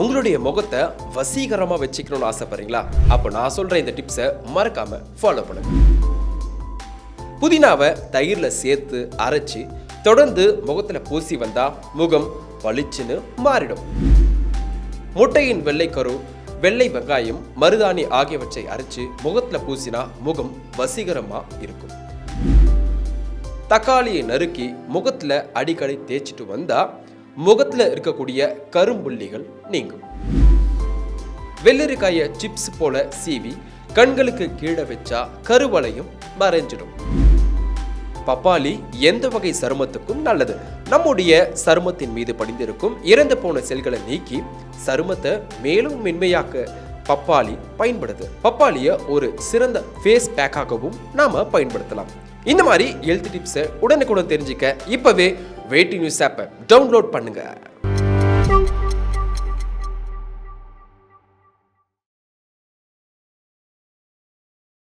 உங்களுடைய முகத்தை வசீகரமாக வச்சுக்கணும்னு ஆசைப்படுறீங்களா? அப்போ நான் சொல்கிற இந்த டிப்ஸை மறக்காம ஃபாலோ பண்ணுங்க. புதினாவை தயிரில் சேர்த்து அரைச்சி தொடர்ந்து முகத்தில் பூசி வந்தால் முகம் பளிச்சுன்னு மாறிடும். முட்டையின் வெள்ளைக்கரு, வெள்ளை வெங்காயம், மருதாணி ஆகியவற்றை அரைச்சு முகத்தில் பூசினா முகம் வசீகரமாக இருக்கும். தக்காளியை நறுக்கி முகத்தில் அடிக்கடி தேய்ச்சிட்டு வந்தால் முகத்தில் இருக்கக்கூடிய கரும்புள்ளிகள் நீங்கும். வெள்ளரிக்காயை சிப்ஸ் போல சீவி கண்களுக்கு கீழே வச்சா கருவளையும் மறைஞ்சிடும். பப்பாளி எந்த வகை சருமத்துக்கும் நல்லது. நம்முடைய சருமத்தின் மீது படிந்திருக்கும் இறந்து போன செல்களை நீக்கி சருமத்தை மேலும் மென்மையாக்க பப்பாளி பயன்படுது. பப்பாளியை ஒரு சிறந்த ஃபேஸ் பேக்காகவும் நாம பயன்படுத்தலாம். இந்த மாதிரி ஹெல்த் டிப்ஸை உடனுக்குடன் தெரிஞ்சுக்க இப்பவே வெயிட்டி நியூஸ் ஆப்பை டவுன்லோட் பண்ணுங்க.